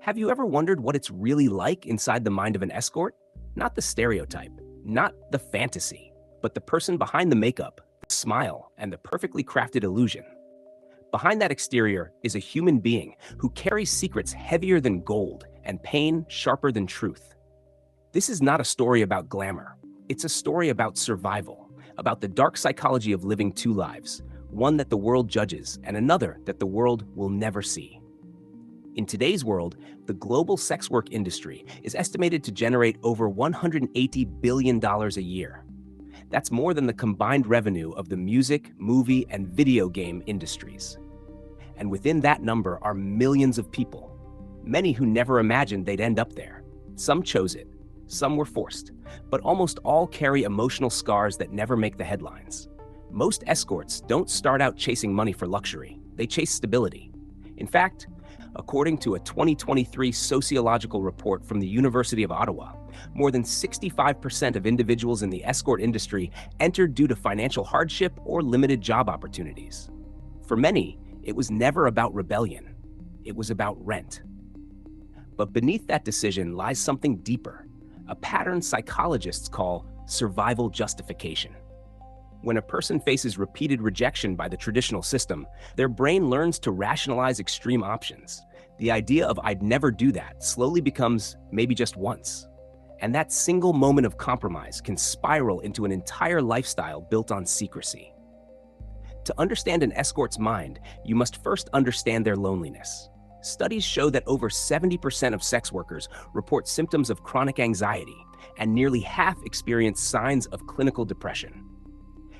Have you ever wondered what it's really like inside the mind of an escort? Not the stereotype, not the fantasy, but the person behind the makeup, the smile, and the perfectly crafted illusion. Behind that exterior is a human being who carries secrets heavier than gold and pain sharper than truth. This is not a story about glamour. It's a story about survival, about the dark psychology of living two lives, one that the world judges and another that the world will never see. In today's world, the global sex work industry is estimated to generate over $180 billion a year. That's more than the combined revenue of the music, movie, and video game industries. And within that number are millions of people, many who never imagined they'd end up there. Some chose it, some were forced, but almost all carry emotional scars that never make the headlines. Most escorts don't start out chasing money for luxury, they chase stability. In fact, according to a 2023 sociological report from the University of Ottawa, more than 65% of individuals in the escort industry entered due to financial hardship or limited job opportunities. For many, it was never about rebellion. It was about rent. But beneath that decision lies something deeper, a pattern psychologists call survival justification. When a person faces repeated rejection by the traditional system, their brain learns to rationalize extreme options. The idea of "I'd never do that" slowly becomes maybe just once. And that single moment of compromise can spiral into an entire lifestyle built on secrecy. To understand an escort's mind, you must first understand their loneliness. Studies show that over 70% of sex workers report symptoms of chronic anxiety, and nearly half experience signs of clinical depression.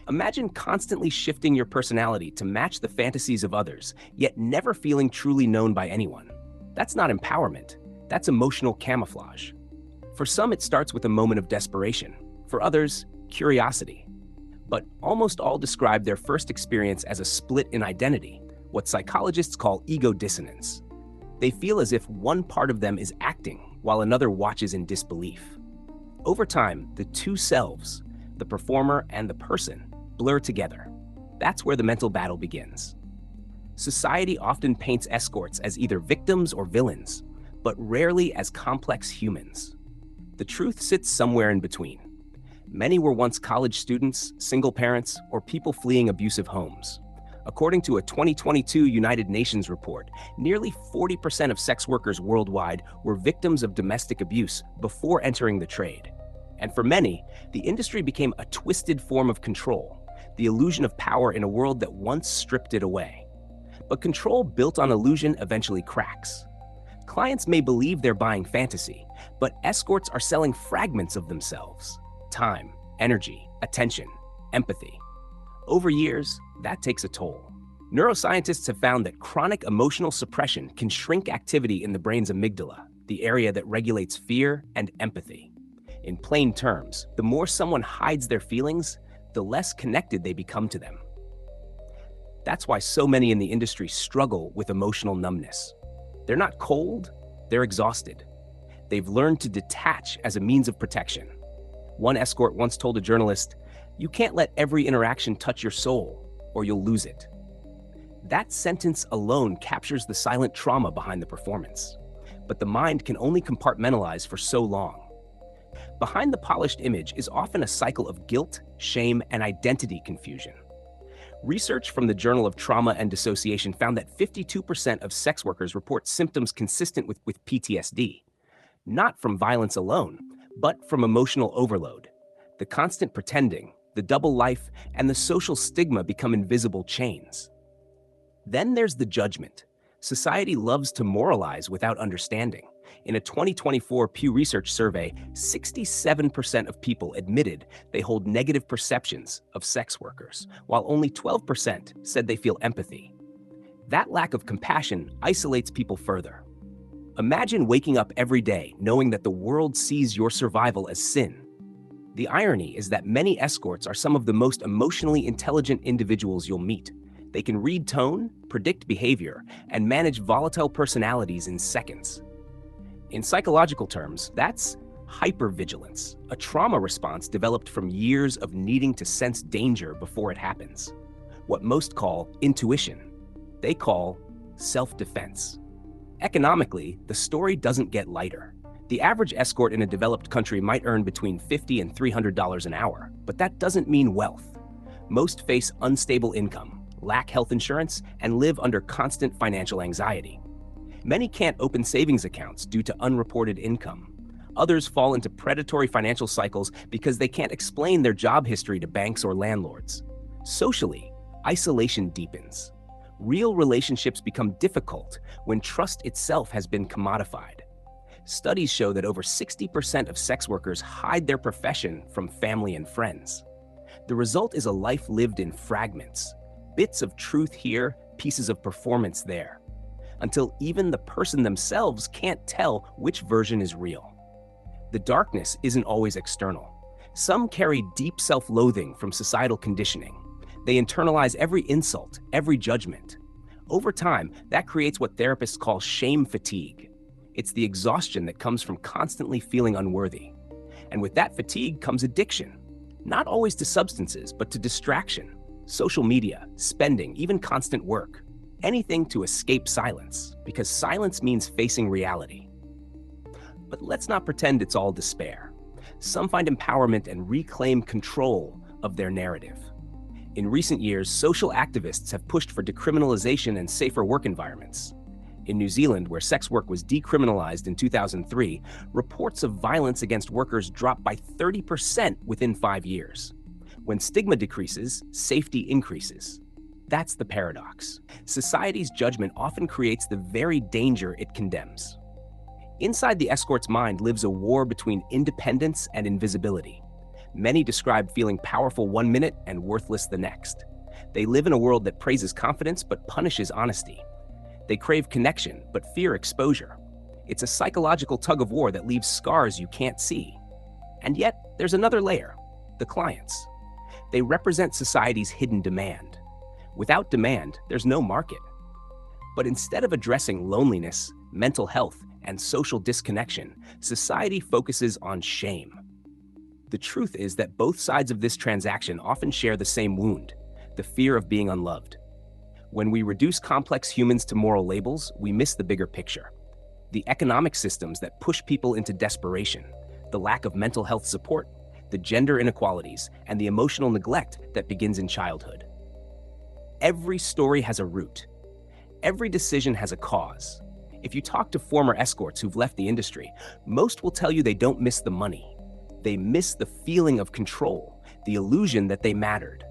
Imagine constantly shifting your personality to match the fantasies of others, yet never feeling truly known by anyone. That's not empowerment, that's emotional camouflage. For some, it starts with a moment of desperation. For others, curiosity. But almost all describe their first experience as a split in identity, what psychologists call ego dissonance. They feel as if one part of them is acting while another watches in disbelief. Over time, the two selves, the performer and the person, blur together. That's where the mental battle begins. Society often paints escorts as either victims or villains, but rarely as complex humans. The truth sits somewhere in between. Many were once college students, single parents, or people fleeing abusive homes. According to a 2022 United Nations report, nearly 40% of sex workers worldwide were victims of domestic abuse before entering the trade. And for many, the industry became a twisted form of control, the illusion of power in a world that once stripped it away. But control built on illusion eventually cracks. Clients may believe they're buying fantasy, but escorts are selling fragments of themselves: time, energy, attention, empathy. Over years, that takes a toll. Neuroscientists have found that chronic emotional suppression can shrink activity in the brain's amygdala, the area that regulates fear and empathy. In plain terms, the more someone hides their feelings, the less connected they become to them. That's why so many in the industry struggle with emotional numbness. They're not cold, they're exhausted. They've learned to detach as a means of protection. One escort once told a journalist, "You can't let every interaction touch your soul, or you'll lose it." That sentence alone captures the silent trauma behind the performance. But the mind can only compartmentalize for so long. Behind the polished image is often a cycle of guilt, shame, and identity confusion. Research from the Journal of Trauma and Dissociation found that 52% of sex workers report symptoms consistent with PTSD, not from violence alone, but from emotional overload. The constant pretending, the double life, and the social stigma become invisible chains. Then there's the judgment. Society loves to moralize without understanding. In a 2024 Pew Research survey, 67% of people admitted they hold negative perceptions of sex workers, while only 12% said they feel empathy. That lack of compassion isolates people further. Imagine waking up every day knowing that the world sees your survival as sin. The irony is that many escorts are some of the most emotionally intelligent individuals you'll meet. They can read tone, predict behavior, and manage volatile personalities in seconds. In psychological terms, that's hypervigilance, a trauma response developed from years of needing to sense danger before it happens. What most call intuition, they call self-defense. Economically, the story doesn't get lighter. The average escort in a developed country might earn between $50 and $300 an hour, but that doesn't mean wealth. Most face unstable income, lack health insurance, and live under constant financial anxiety. Many can't open savings accounts due to unreported income. Others fall into predatory financial cycles because they can't explain their job history to banks or landlords. Socially, isolation deepens. Real relationships become difficult when trust itself has been commodified. Studies show that over 60% of sex workers hide their profession from family and friends. The result is a life lived in fragments, bits of truth here, pieces of performance there, until even the person themselves can't tell which version is real. The darkness isn't always external. Some carry deep self-loathing from societal conditioning. They internalize every insult, every judgment. Over time, that creates what therapists call shame fatigue. It's the exhaustion that comes from constantly feeling unworthy. And with that fatigue comes addiction, not always to substances, but to distraction, social media, spending, even constant work. Anything to escape silence, because silence means facing reality. But let's not pretend it's all despair. Some find empowerment and reclaim control of their narrative. In recent years, social activists have pushed for decriminalization and safer work environments. In New Zealand, where sex work was decriminalized in 2003, reports of violence against workers dropped by 30% within 5 years. When stigma decreases, safety increases. That's the paradox. Society's judgment often creates the very danger it condemns. Inside the escort's mind lives a war between independence and invisibility. Many describe feeling powerful one minute and worthless the next. They live in a world that praises confidence but punishes honesty. They crave connection but fear exposure. It's a psychological tug-of-war that leaves scars you can't see. And yet, there's another layer: the clients. They represent society's hidden demand. Without demand, there's no market. But instead of addressing loneliness, mental health, and social disconnection, society focuses on shame. The truth is that both sides of this transaction often share the same wound: the fear of being unloved. When we reduce complex humans to moral labels, we miss the bigger picture. The economic systems that push people into desperation, the lack of mental health support, the gender inequalities, and the emotional neglect that begins in childhood. Every story has a root. Every decision has a cause. If you talk to former escorts who've left the industry, most will tell you they don't miss the money. They miss the feeling of control, the illusion that they mattered.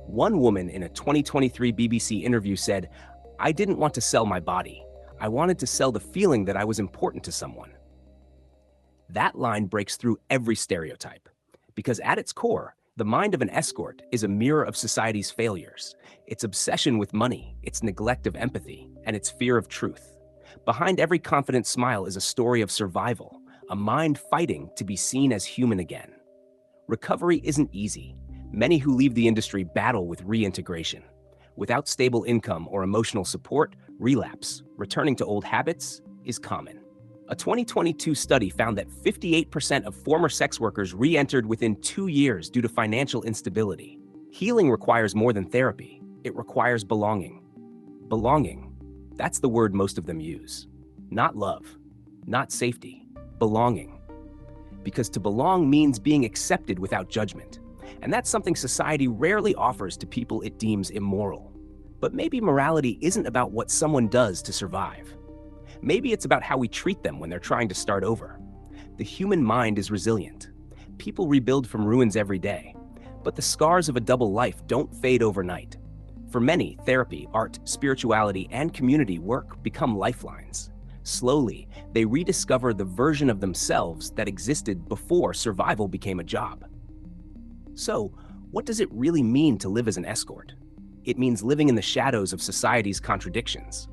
One woman in a 2023 BBC interview said, "I didn't want to sell my body. I wanted to sell the feeling that I was important to someone." That line breaks through every stereotype, because at its core, the mind of an escort is a mirror of society's failures, its obsession with money, its neglect of empathy, and its fear of truth. Behind every confident smile is a story of survival, a mind fighting to be seen as human again. Recovery isn't easy. Many who leave the industry battle with reintegration. Without stable income or emotional support, relapse, returning to old habits, is common. A 2022 study found that 58% of former sex workers re-entered within 2 years due to financial instability. Healing requires more than therapy. It requires belonging. Belonging, that's the word most of them use. Not love, not safety, belonging. Because to belong means being accepted without judgment. And that's something society rarely offers to people it deems immoral. But maybe morality isn't about what someone does to survive. Maybe it's about how we treat them when they're trying to start over. The human mind is resilient. People rebuild from ruins every day. But the scars of a double life don't fade overnight. For many, therapy, art, spirituality, and community work become lifelines. Slowly, they rediscover the version of themselves that existed before survival became a job. So, what does it really mean to live as an escort? It means living in the shadows of society's contradictions,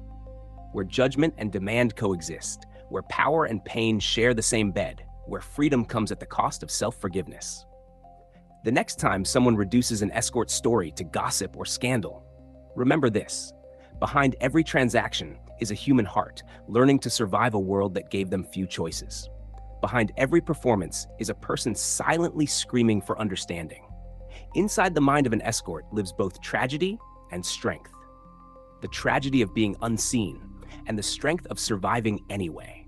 where judgment and demand coexist, where power and pain share the same bed, where freedom comes at the cost of self-forgiveness. The next time someone reduces an escort story to gossip or scandal, remember this: behind every transaction is a human heart learning to survive a world that gave them few choices. Behind every performance is a person silently screaming for understanding. Inside the mind of an escort lives both tragedy and strength. The tragedy of being unseen, and the strength of surviving anyway.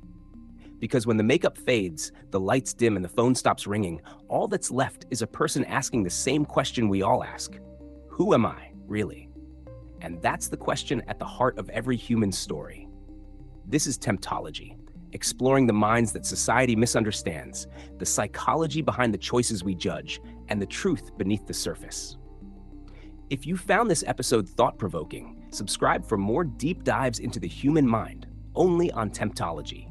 Because when the makeup fades, the lights dim, and the phone stops ringing, all that's left is a person asking the same question we all ask. Who am I, really? And that's the question at the heart of every human story. This is Temptology, exploring the minds that society misunderstands, the psychology behind the choices we judge, and the truth beneath the surface. If you found this episode thought-provoking, subscribe for more deep dives into the human mind, only on Temptology.